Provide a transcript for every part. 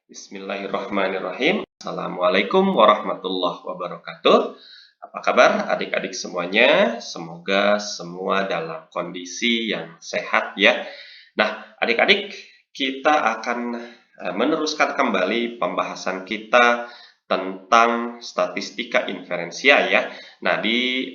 Bismillahirrahmanirrahim. Assalamualaikum warahmatullahi wabarakatuh. Apa kabar adik-adik semuanya? Semoga semua dalam kondisi yang sehat ya. Nah, adik-adik, kita akan meneruskan kembali pembahasan kita tentang statistika inferensia ya. Nah, di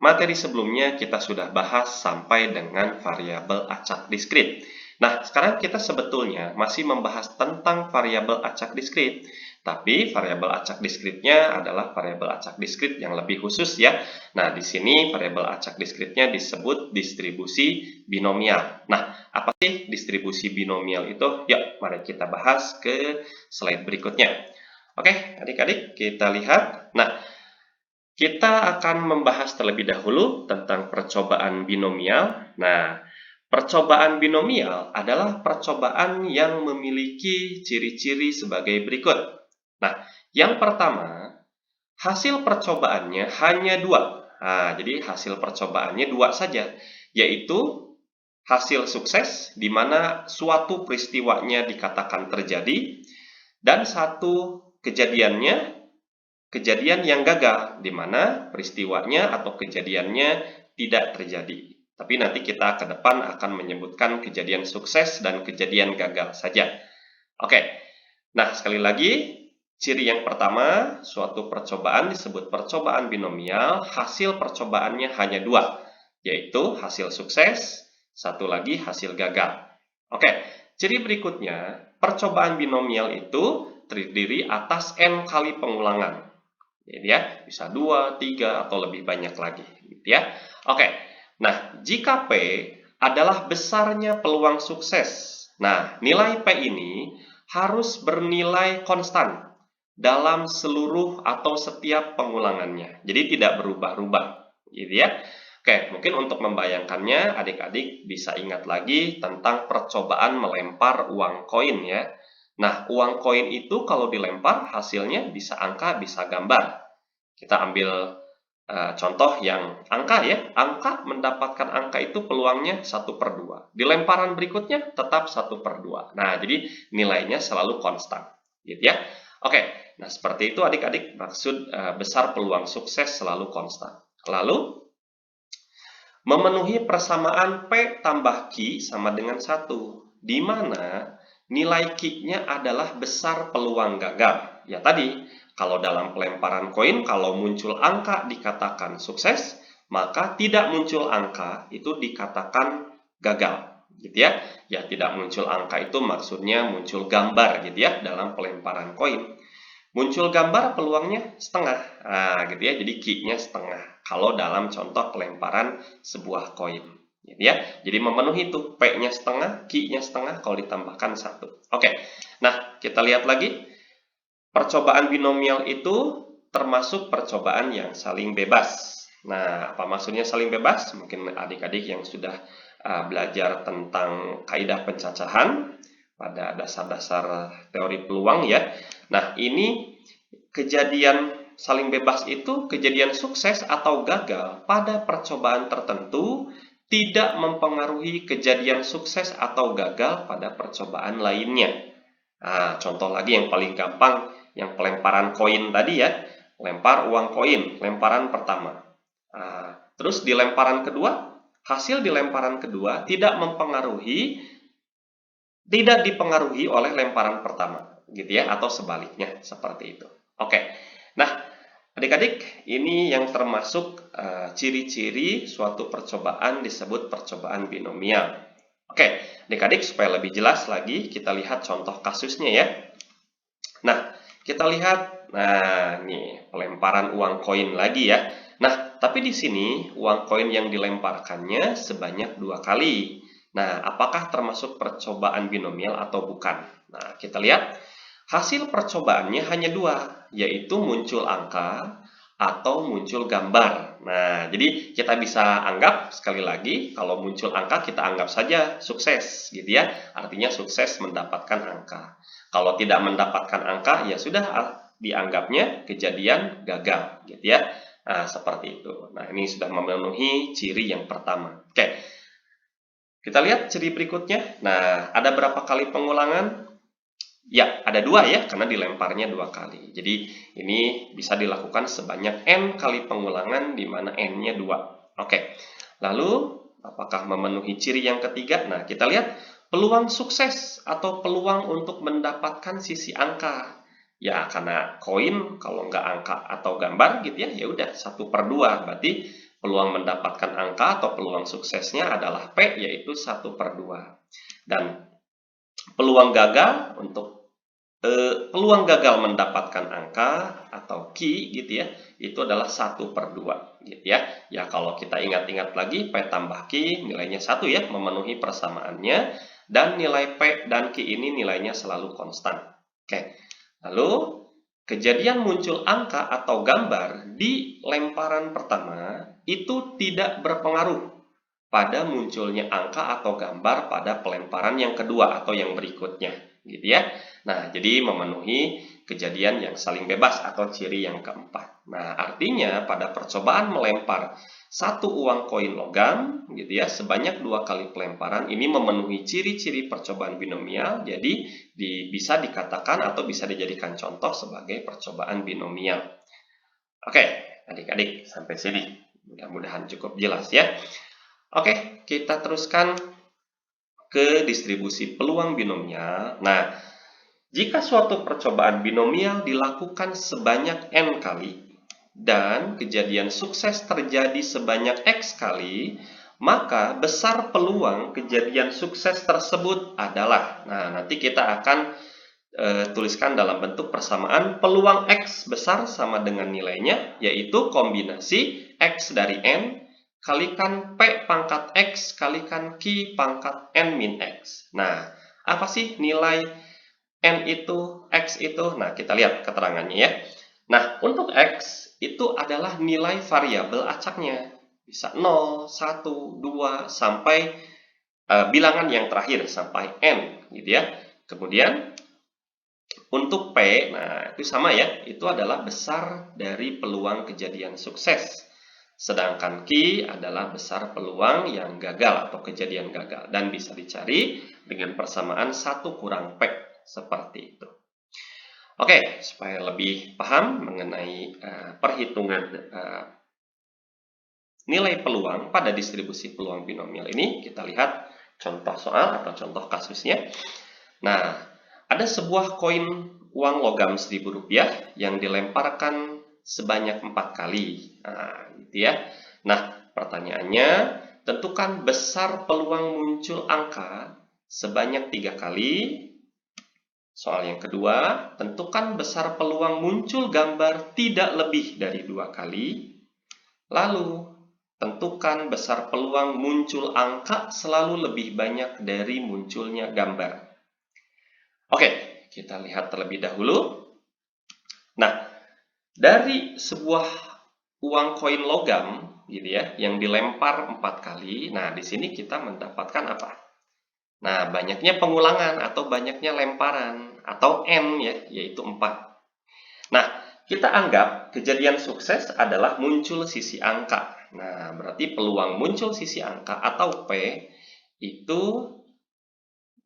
materi sebelumnya kita sudah bahas sampai dengan variabel acak diskrit. Nah, sekarang kita sebetulnya masih membahas tentang variabel acak diskrit, tapi variabel acak diskritnya adalah variabel acak diskrit yang lebih khusus ya. Nah, di sini variabel acak diskritnya disebut distribusi binomial. Nah, apa sih distribusi binomial itu? Yuk, mari kita bahas ke slide berikutnya. Oke, adik-adik, kita lihat. Nah, kita akan membahas terlebih dahulu tentang percobaan binomial. Nah, percobaan binomial adalah percobaan yang memiliki ciri-ciri sebagai berikut. Nah, yang pertama, hasil percobaannya hanya dua. Nah, jadi hasil percobaannya dua saja, yaitu hasil sukses, di mana suatu peristiwanya dikatakan terjadi, dan satu kejadian yang gagal, di mana peristiwanya atau kejadiannya tidak terjadi. Tapi nanti kita ke depan akan menyebutkan kejadian sukses dan kejadian gagal saja. Oke, nah sekali lagi, ciri yang pertama, suatu percobaan disebut percobaan binomial, hasil percobaannya hanya dua, yaitu hasil sukses, satu lagi hasil gagal. Oke, ciri berikutnya, percobaan binomial itu terdiri atas n kali pengulangan. Jadi ya, bisa 2, 3, atau lebih banyak lagi. Gitu ya. Oke, nah jika P adalah besarnya peluang sukses, nah nilai P ini harus bernilai konstan dalam seluruh atau setiap pengulangannya. Jadi tidak berubah-ubah. Gitu ya. Oke, mungkin untuk membayangkannya, adik-adik bisa ingat lagi tentang percobaan melempar uang koin ya. Nah, uang koin itu kalau dilempar hasilnya bisa angka, bisa gambar. Kita ambil contoh yang angka ya. Angka mendapatkan angka itu peluangnya 1/2. Di lemparan berikutnya tetap 1/2. Nah, jadi nilainya selalu konstan. Gitu ya. Oke, nah seperti itu adik-adik maksud besar peluang sukses selalu konstan. Lalu, memenuhi persamaan P tambah Q sama dengan 1, di mana nilai Q-nya adalah besar peluang gagal. Ya tadi, kalau dalam pelemparan koin, kalau muncul angka dikatakan sukses, maka tidak muncul angka itu dikatakan gagal. Gitu ya. Ya, tidak muncul angka itu maksudnya muncul gambar gitu ya dalam pelemparan koin. Muncul gambar peluangnya setengah, nah, gitu ya. Jadi Q-nya setengah. Kalau dalam contoh pelemparan sebuah koin, gitu ya. Jadi memenuhi itu P-nya setengah, Q-nya setengah kalau ditambahkan 1. Oke, nah kita lihat lagi. Percobaan binomial itu termasuk percobaan yang saling bebas. Nah, apa maksudnya saling bebas? Mungkin adik-adik yang sudah belajar tentang kaidah pencacahan pada dasar-dasar teori peluang ya. Nah, ini kejadian saling bebas itu kejadian sukses atau gagal pada percobaan tertentu tidak mempengaruhi kejadian sukses atau gagal pada percobaan lainnya. Nah, contoh lagi yang paling gampang, yang pelemparan koin tadi ya. Lempar uang koin, lemparan pertama. Nah, terus di lemparan kedua, hasil di lemparan kedua tidak dipengaruhi oleh lemparan pertama, gitu ya, atau sebaliknya seperti itu. Oke, nah adik-adik, ini yang termasuk ciri-ciri suatu percobaan disebut percobaan binomial. Oke, adik-adik supaya lebih jelas lagi, kita lihat contoh kasusnya ya. Nah, kita lihat, nah ini pelemparan uang koin lagi ya. Nah, tapi di sini uang koin yang dilemparkannya sebanyak 2 kali. Nah, apakah termasuk percobaan binomial atau bukan? Nah, kita lihat hasil percobaannya hanya 2, yaitu muncul angka atau muncul gambar. Nah, jadi kita bisa anggap sekali lagi kalau muncul angka kita anggap saja sukses gitu ya. Artinya sukses mendapatkan angka. Kalau tidak mendapatkan angka ya sudah dianggapnya kejadian gagal gitu ya. Nah, seperti itu. Nah, ini sudah memenuhi ciri yang pertama. Oke. Kita lihat ciri berikutnya. Nah, ada berapa kali pengulangan? Ya, ada dua ya, karena dilemparnya 2 kali. Jadi, ini bisa dilakukan sebanyak N kali pengulangan, di mana N-nya 2. Oke, lalu apakah memenuhi ciri yang ketiga? Nah, kita lihat peluang sukses atau peluang untuk mendapatkan sisi angka. Ya, karena koin kalau nggak angka atau gambar gitu ya, ya udah 1/2. Berarti peluang mendapatkan angka atau peluang suksesnya adalah P, yaitu 1/2. Dan peluang gagal untuk peluang gagal mendapatkan angka atau key gitu ya, itu adalah 1/2 gitu ya. Ya kalau kita ingat-ingat lagi, P tambah Q nilainya 1 ya, memenuhi persamaannya, dan nilai P dan Q ini nilainya selalu konstan. Oke, lalu kejadian muncul angka atau gambar di lemparan pertama itu tidak berpengaruh pada munculnya angka atau gambar pada pelemparan yang kedua atau yang berikutnya, gitu ya. Nah, jadi memenuhi kejadian yang saling bebas atau ciri yang keempat. Nah, artinya pada percobaan melempar satu uang koin logam, gitu ya, sebanyak 2 kali pelemparan, ini memenuhi ciri-ciri percobaan binomial, jadi bisa dikatakan atau bisa dijadikan contoh sebagai percobaan binomial. Oke, adik-adik, sampai sini. Mudah-mudahan cukup jelas ya. Oke, kita teruskan ke distribusi peluang binomial. Nah, jika suatu percobaan binomial dilakukan sebanyak N kali dan kejadian sukses terjadi sebanyak X kali, maka besar peluang kejadian sukses tersebut adalah, nah nanti kita akan tuliskan dalam bentuk persamaan peluang X besar sama dengan nilainya, yaitu kombinasi X dari N kalikan P pangkat X kalikan Q pangkat N min X. Nah, apa sih nilai N itu, X itu? Nah, kita lihat keterangannya ya. Nah, untuk X itu adalah nilai variabel acaknya. Bisa 0, 1, 2, sampai bilangan yang terakhir, sampai N. Gitu ya. Kemudian, untuk P, nah itu sama ya, itu adalah besar dari peluang kejadian sukses. Sedangkan Q adalah besar peluang yang gagal atau kejadian gagal. Dan bisa dicari dengan persamaan 1 kurang P. Seperti itu. Oke, supaya lebih paham mengenai perhitungan nilai peluang pada distribusi peluang binomial ini, kita lihat contoh soal atau contoh kasusnya. Nah, ada sebuah koin uang logam Rp1.000 yang dilemparkan sebanyak 4 kali. Nah, gitu ya. Nah, pertanyaannya, tentukan besar peluang muncul angka sebanyak 3 kali. Soal yang kedua, tentukan besar peluang muncul gambar tidak lebih dari 2 kali. Lalu, tentukan besar peluang muncul angka selalu lebih banyak dari munculnya gambar. Oke, kita lihat terlebih dahulu. Nah, dari sebuah uang koin logam gitu ya, yang dilempar 4 kali, nah di sini kita mendapatkan apa? Nah, banyaknya pengulangan atau banyaknya lemparan atau N ya, yaitu 4. Nah, kita anggap kejadian sukses adalah muncul sisi angka. Nah, berarti peluang muncul sisi angka atau P itu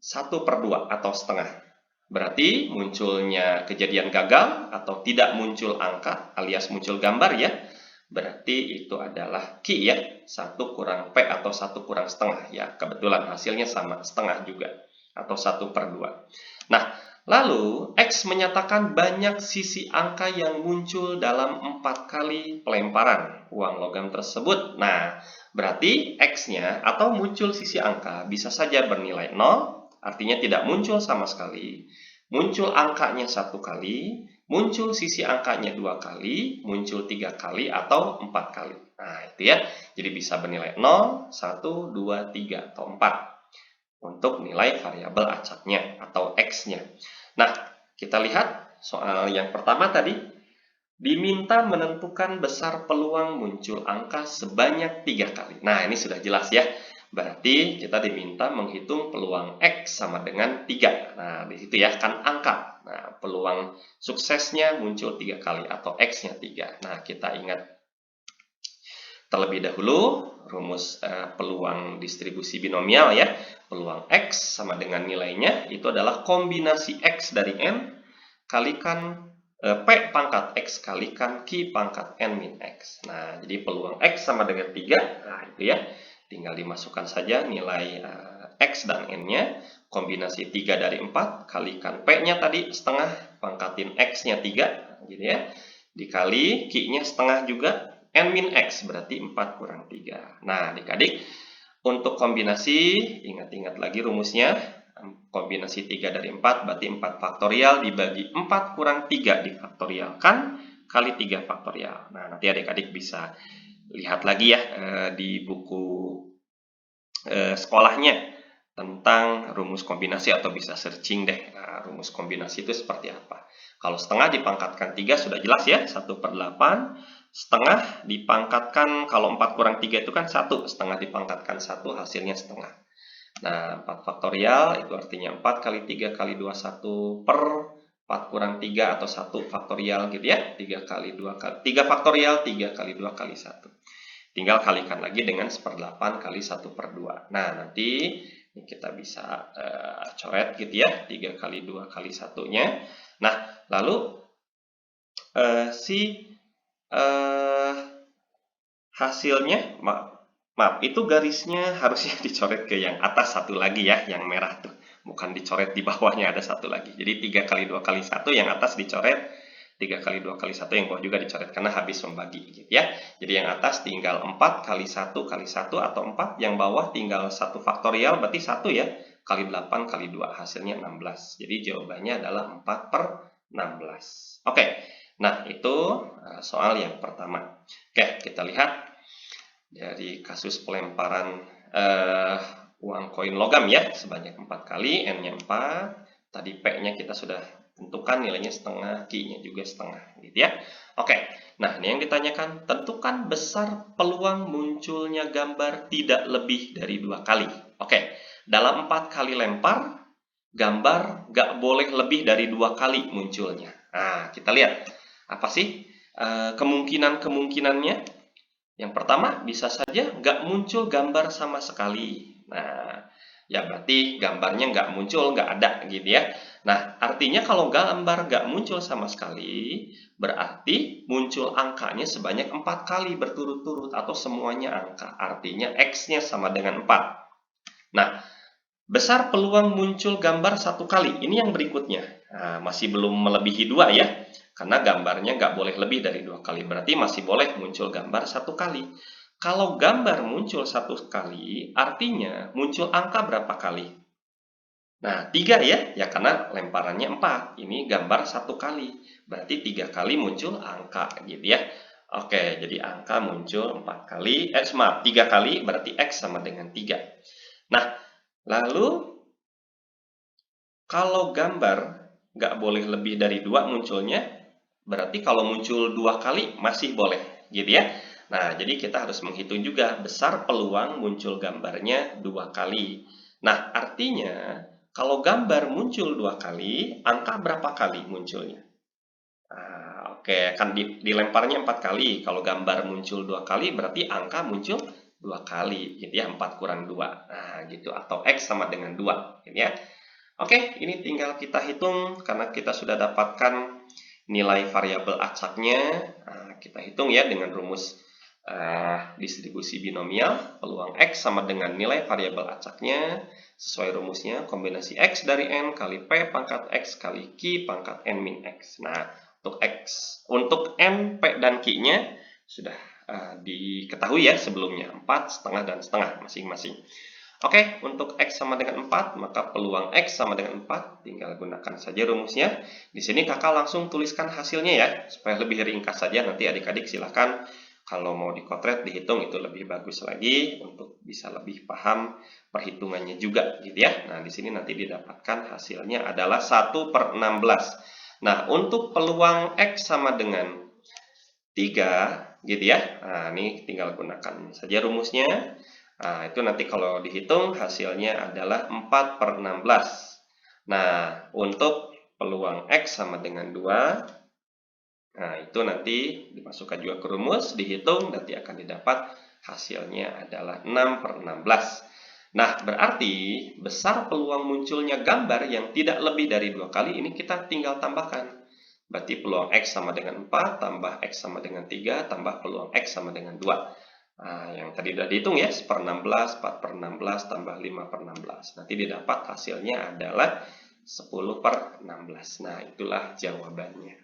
1/2 atau setengah. Berarti munculnya kejadian gagal atau tidak muncul angka alias muncul gambar ya. Berarti itu adalah Q ya. 1 kurang P atau 1 kurang setengah ya. Kebetulan hasilnya sama setengah juga atau 1/2. Nah, lalu X menyatakan banyak sisi angka yang muncul dalam 4 kali pelemparan uang logam tersebut. Nah, berarti X-nya atau muncul sisi angka bisa saja bernilai 0, artinya tidak muncul sama sekali. Muncul angkanya 1 kali, muncul sisi angkanya 2 kali, muncul 3 kali, atau 4 kali. Nah, itu ya. Jadi bisa bernilai 0, 1, 2, 3, atau 4. Untuk nilai variabel acaknya atau X-nya. Nah, kita lihat soal yang pertama tadi. Diminta menentukan besar peluang muncul angka sebanyak 3 kali. Nah, ini sudah jelas ya. Berarti kita diminta menghitung peluang X sama dengan 3. Nah, di situ ya kan angka. Nah, peluang suksesnya muncul 3 kali atau X-nya 3. Nah, kita ingat. Terlebih dahulu, rumus peluang distribusi binomial ya, peluang X sama dengan nilainya, itu adalah kombinasi X dari N kalikan P pangkat X kalikan Q pangkat N min X. Nah, jadi peluang X sama dengan 3, nah itu ya, tinggal dimasukkan saja nilai X dan N-nya, kombinasi 3 dari 4, kalikan P-nya tadi setengah, pangkatin X-nya 3, gitu ya, dikali Q-nya setengah juga, N min X, berarti 4 kurang 3. Nah, adik-adik, untuk kombinasi, ingat-ingat lagi rumusnya, kombinasi 3 dari 4, berarti 4 faktorial dibagi 4 kurang 3 difaktorialkan, kali 3 faktorial. Nah, nanti adik-adik bisa lihat lagi ya di buku sekolahnya tentang rumus kombinasi, atau bisa searching deh rumus kombinasi itu seperti apa. Kalau setengah dipangkatkan 3 sudah jelas ya, 1/8. Setengah dipangkatkan, kalau 4 kurang 3 itu kan 1, setengah dipangkatkan 1 hasilnya setengah. Nah, 4 faktorial itu artinya 4 kali 3 kali 2, 1 per 4 kurang 3 atau 1 faktorial gitu ya. 3 kali 2 kali 3 faktorial, 3 kali 2 kali 1. Tinggal kalikan lagi dengan 1/8 kali 1/2. Nah, nanti kita bisa coret gitu ya, 3 kali 2 kali 1-nya. Nah, lalu hasilnya, maaf, itu garisnya harusnya dicoret ke yang atas satu lagi ya, yang merah tuh. Bukan dicoret di bawahnya, ada satu lagi. Jadi 3 kali 2 kali 1 yang atas dicoret, 3 kali 2 kali 1 yang bawah juga dicoret, karena habis membagi gitu ya. Jadi yang atas tinggal 4 kali 1 kali 1 atau 4, yang bawah tinggal 1 faktorial, berarti 1 ya, kali 8 kali 2, hasilnya 16. Jadi jawabannya adalah 4/16. Oke, nah itu soal yang pertama. Oke, kita lihat dari kasus pelemparan uang koin logam ya, sebanyak 4 kali, N-nya 4, tadi P-nya kita sudah tentukan nilainya setengah, Q-nya juga setengah, gitu ya. Oke, nah ini yang ditanyakan, tentukan besar peluang munculnya gambar tidak lebih dari 2 kali. Oke, dalam 4 kali lempar, gambar nggak boleh lebih dari 2 kali munculnya. Nah, kita lihat, apa sih kemungkinan-kemungkinannya? Yang pertama, bisa saja nggak muncul gambar sama sekali. Nah, ya berarti gambarnya nggak muncul, nggak ada gitu ya. Nah, artinya kalau gambar nggak muncul sama sekali, berarti muncul angkanya sebanyak 4 kali berturut-turut, atau semuanya angka. Artinya X-nya sama dengan 4. Nah, besar peluang muncul gambar 1 kali. Ini yang berikutnya. Nah, masih belum melebihi 2 ya. Karena gambarnya nggak boleh lebih dari 2 kali. Berarti masih boleh muncul gambar 1 kali. Kalau gambar muncul 1 kali, artinya muncul angka berapa kali? Nah, 3 ya. Ya karena lemparannya 4. Ini gambar 1 kali. Berarti 3 kali muncul angka gitu ya. Oke, jadi angka muncul 4 kali. Maaf, 3 kali berarti X sama dengan 3. Nah, lalu kalau gambar nggak boleh lebih dari 2 munculnya, berarti kalau muncul 2 kali masih boleh, gitu ya. Nah, jadi kita harus menghitung juga besar peluang muncul gambarnya 2 kali. Nah, artinya kalau gambar muncul 2 kali, angka berapa kali munculnya? Nah, oke, kan dilemparnya 4 kali. Kalau gambar muncul 2 kali, berarti angka muncul 2 kali, gitu ya, 4 kurang 2. Nah, gitu, atau X sama dengan 2, gitu ya. Oke, ini tinggal kita hitung karena kita sudah dapatkan nilai variabel acaknya. Nah, kita hitung ya dengan rumus distribusi binomial. Peluang X sama dengan nilai variabel acaknya. Sesuai rumusnya, kombinasi X dari N kali P pangkat X kali Q pangkat N min X. Nah, untuk N, P, dan Q-nya sudah diketahui ya sebelumnya. 4, setengah, dan setengah masing-masing. Oke, untuk X sama dengan 4, maka peluang X sama dengan 4, tinggal gunakan saja rumusnya. Di sini kakak langsung tuliskan hasilnya ya, supaya lebih ringkas saja. Nanti adik-adik silakan kalau mau dikotret, dihitung, itu lebih bagus lagi, untuk bisa lebih paham perhitungannya juga, gitu ya. Nah, di sini nanti didapatkan hasilnya adalah 1/16. Nah, untuk peluang X sama dengan 3, gitu ya. Nah, ini tinggal gunakan saja rumusnya. Nah, itu nanti kalau dihitung hasilnya adalah 4/16. Nah, untuk peluang X sama dengan 2, Nah, itu nanti dimasukkan juga ke rumus, dihitung, nanti akan didapat hasilnya adalah 6/16. Nah, berarti besar peluang munculnya gambar yang tidak lebih dari 2 kali, ini kita tinggal tambahkan. Berarti peluang X sama dengan 4, tambah X sama dengan 3, tambah peluang X sama dengan 2. Nah, yang tadi sudah dihitung ya, 1/16, 4/16, tambah 5/16. Nanti didapat hasilnya adalah 10/16. Nah, itulah jawabannya.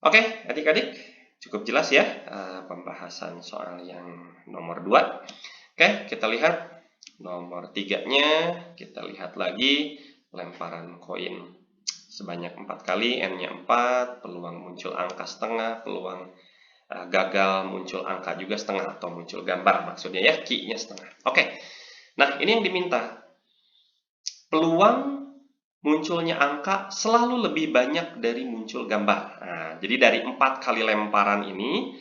Oke, adik-adik, cukup jelas ya pembahasan soal yang nomor 2. Oke, kita lihat nomor 3-nya. Kita lihat lagi lemparan koin sebanyak 4 kali, N-nya 4, peluang muncul angka setengah, peluang gagal muncul angka juga setengah, atau muncul gambar maksudnya ya, Q-nya setengah. Oke, nah ini yang diminta. Peluang munculnya angka selalu lebih banyak dari muncul gambar. Nah, jadi dari 4 kali lemparan ini,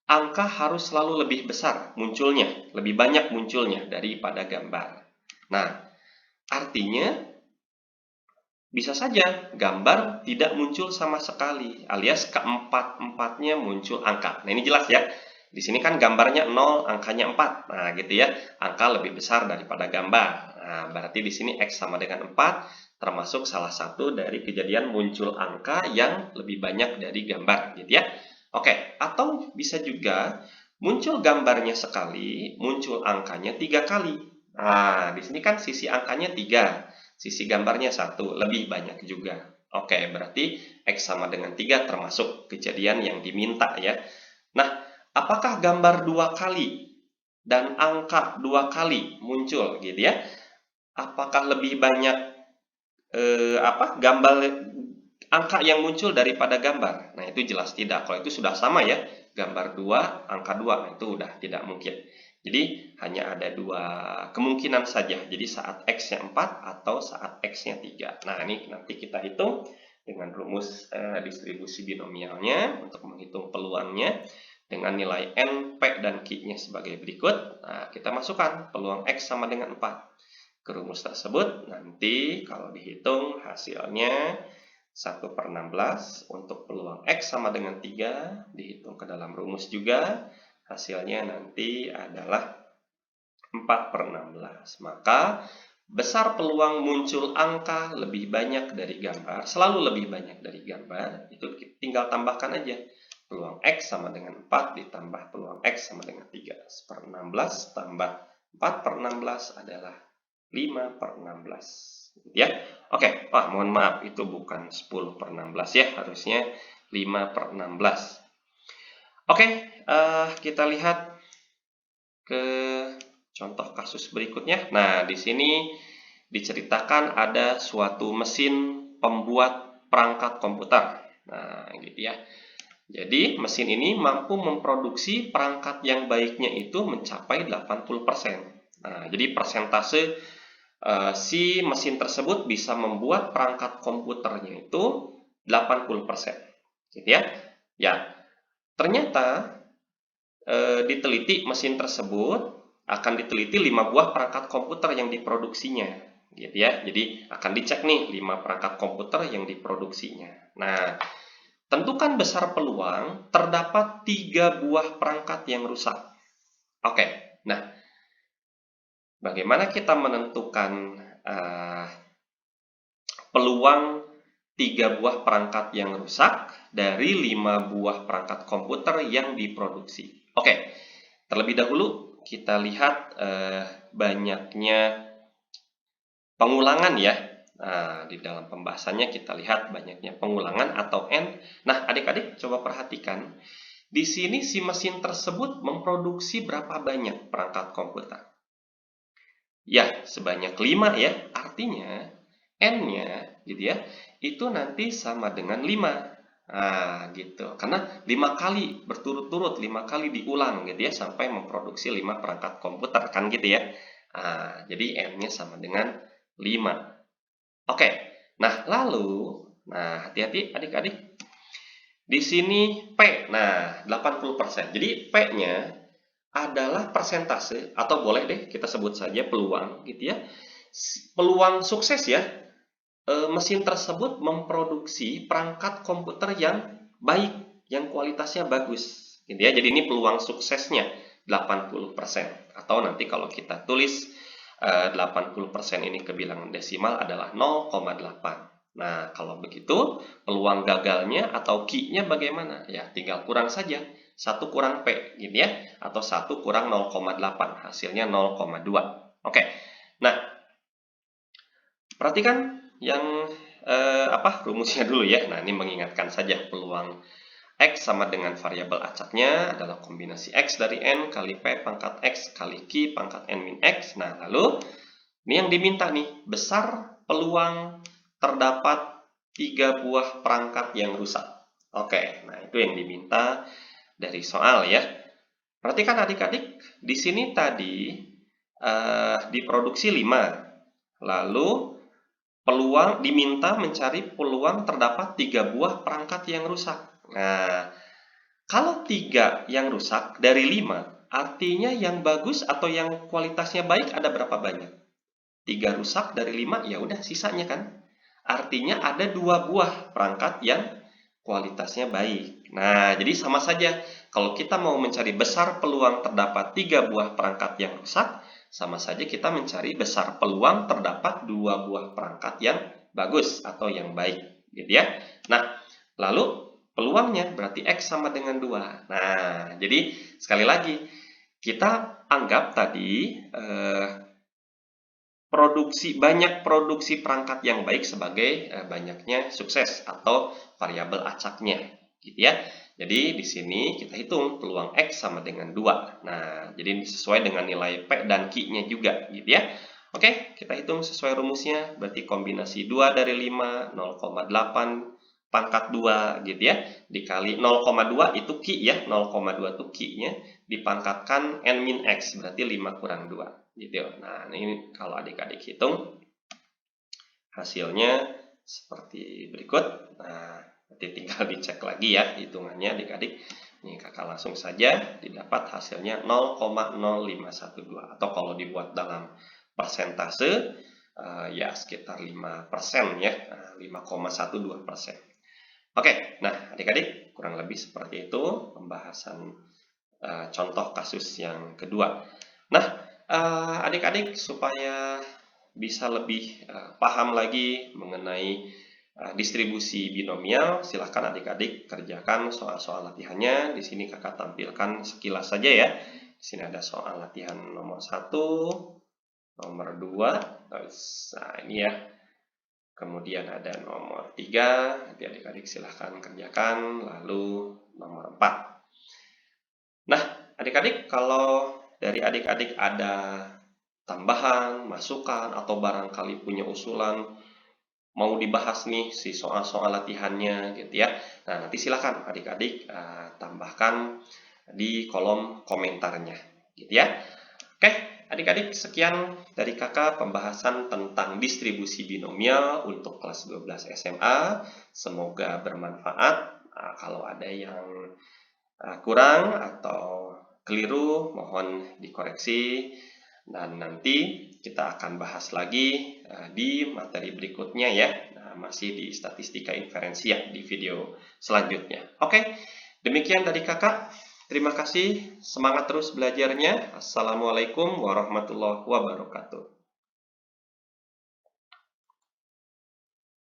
angka harus selalu lebih besar munculnya, lebih banyak munculnya daripada gambar. Nah, artinya bisa saja gambar tidak muncul sama sekali, alias keempat-empatnya muncul angka. Nah, ini jelas ya. Di sini kan gambarnya 0, angkanya 4. Nah, gitu ya. Angka lebih besar daripada gambar. Nah, berarti di sini X sama dengan 4, termasuk salah satu dari kejadian muncul angka yang lebih banyak dari gambar, gitu ya. Oke, atau bisa juga muncul gambarnya sekali, muncul angkanya 3 kali. Nah, di sini kan sisi angkanya 3, sisi gambarnya 1, lebih banyak juga. Oke, berarti X sama dengan 3 termasuk kejadian yang diminta ya. Nah, apakah gambar 2 kali dan angka 2 kali muncul gitu ya? Apakah lebih banyak gambar angka yang muncul daripada gambar? Nah, itu jelas tidak. Kalau itu sudah sama ya, gambar 2, angka 2, nah, itu udah tidak mungkin. Jadi, hanya ada 2 kemungkinan saja. Jadi, saat X-nya 4 atau saat X-nya 3. Nah, ini nanti kita hitung dengan rumus distribusi binomialnya untuk menghitung peluangnya dengan nilai N, P, dan Q-nya sebagai berikut. Nah, kita masukkan peluang X sama dengan 4 ke rumus tersebut. Nanti kalau dihitung hasilnya 1/16. Untuk peluang X sama dengan 3 dihitung ke dalam rumus juga, hasilnya nanti adalah 4/16. Maka besar peluang muncul angka lebih banyak dari gambar, selalu lebih banyak dari gambar, itu tinggal tambahkan aja. Peluang X sama dengan 4 ditambah peluang X sama dengan 3. 1/16 tambah 4/16 adalah 5/16. Ya, oke. Wah, mohon maaf, itu bukan 10/16 ya, harusnya 5/16. Oke, kita lihat ke contoh kasus berikutnya. Nah, di sini diceritakan ada suatu mesin pembuat perangkat komputer. Nah, gitu ya. Jadi, mesin ini mampu memproduksi perangkat yang baiknya itu mencapai 80%. Nah, jadi persentase si mesin tersebut bisa membuat perangkat komputernya itu 80%. Gitu ya. Ya, ternyata diteliti mesin tersebut akan diteliti 5 buah perangkat komputer yang diproduksinya. Gitu ya. Jadi, akan dicek nih 5 perangkat komputer yang diproduksinya. Nah, tentukan besar peluang terdapat 3 buah perangkat yang rusak. Oke, nah bagaimana kita menentukan peluang 3 buah perangkat yang rusak dari 5 buah perangkat komputer yang diproduksi? Oke, terlebih dahulu kita lihat banyaknya pengulangan ya. Nah, di dalam pembahasannya kita lihat banyaknya pengulangan atau N. Nah, adik-adik coba perhatikan. Di sini si mesin tersebut memproduksi berapa banyak perangkat komputer? Ya, sebanyak 5 ya. Artinya N-nya gitu ya, itu nanti sama dengan 5. Nah, gitu. Karena 5 kali berturut-turut, 5 kali diulang gitu ya, sampai memproduksi 5 perangkat komputer kan gitu ya. Nah, jadi N-nya sama dengan 5. Oke, nah lalu, hati-hati adik-adik. Di sini P, nah 80%. Jadi P-nya adalah persentase, atau boleh deh kita sebut saja peluang gitu ya. Peluang sukses ya, mesin tersebut memproduksi perangkat komputer yang baik, yang kualitasnya bagus. Gitu ya. Jadi ini peluang suksesnya 80%. Atau nanti kalau kita tulis 80% ini ke bilangan desimal adalah 0,8. Nah, kalau begitu, peluang gagalnya atau Q-nya bagaimana? Ya, tinggal kurang saja. 1 kurang P, gitu ya. Atau 1 kurang 0,8, hasilnya 0,2. Oke, nah, perhatikan yang rumusnya dulu ya. Nah, ini mengingatkan saja peluang X sama dengan variabel acaknya adalah kombinasi X dari N kali P pangkat X kali Q pangkat N min X. Nah, lalu ini yang diminta nih, besar peluang terdapat 3 buah perangkat yang rusak. Oke, nah itu yang diminta dari soal ya. Perhatikan adik-adik, di sini tadi diproduksi 5. Lalu peluang diminta mencari peluang terdapat 3 buah perangkat yang rusak. Nah, kalau 3 yang rusak dari 5, artinya yang bagus atau yang kualitasnya baik ada berapa banyak? 3 rusak dari 5, ya udah sisanya kan. Artinya ada 2 buah perangkat yang kualitasnya baik. Nah, jadi sama saja. Kalau kita mau mencari besar peluang terdapat 3 buah perangkat yang rusak, sama saja kita mencari besar peluang terdapat 2 buah perangkat yang bagus atau yang baik. Gitu ya. Nah, lalu peluangnya berarti X sama dengan 2. Nah, jadi sekali lagi, kita anggap tadi banyak produksi perangkat yang baik sebagai banyaknya sukses atau variabel acaknya, gitu ya. Jadi di sini kita hitung peluang X sama dengan 2. Nah, jadi sesuai dengan nilai P dan Q-nya juga, gitu ya. Oke, kita hitung sesuai rumusnya, berarti kombinasi 2 dari 5, 0,8 pangkat 2, gitu ya. Dikali 0,2 itu Q ya, 0,2 itu Q-nya, dipangkatkan N min X, berarti 5 kurang 2. Gitu. Nah, ini kalau adik-adik hitung hasilnya seperti berikut. Nah, nanti tinggal dicek lagi ya hitungannya adik-adik. Ini kakak langsung saja didapat hasilnya 0,0512 atau kalau dibuat dalam persentase ya sekitar 5% ya, 5,12%. Oke, nah adik-adik kurang lebih seperti itu pembahasan contoh kasus yang kedua. Nah, adik-adik supaya bisa lebih paham lagi mengenai distribusi binomial, silahkan adik-adik kerjakan soal-soal latihannya. Di sini kakak tampilkan sekilas saja ya. Di sini ada soal latihan nomor 1, nomor 2, nah ini ya. Kemudian ada nomor 3, nanti adik-adik silahkan kerjakan, lalu nomor 4. Nah, adik-adik kalau dari adik-adik ada tambahan, masukan, atau barangkali punya usulan mau dibahas nih si soal-soal latihannya gitu ya. Nah, nanti silakan adik-adik tambahkan di kolom komentarnya gitu ya. Oke, adik-adik sekian dari kakak pembahasan tentang distribusi binomial untuk kelas 12 SMA. Semoga bermanfaat. Kalau ada yang kurang atau keliru mohon dikoreksi dan nanti kita akan bahas lagi di materi berikutnya ya. Nah, masih di statistika inferensia di video selanjutnya. Oke, demikian dari kakak. Terima kasih, semangat terus belajarnya. Assalamualaikum warahmatullahi wabarakatuh.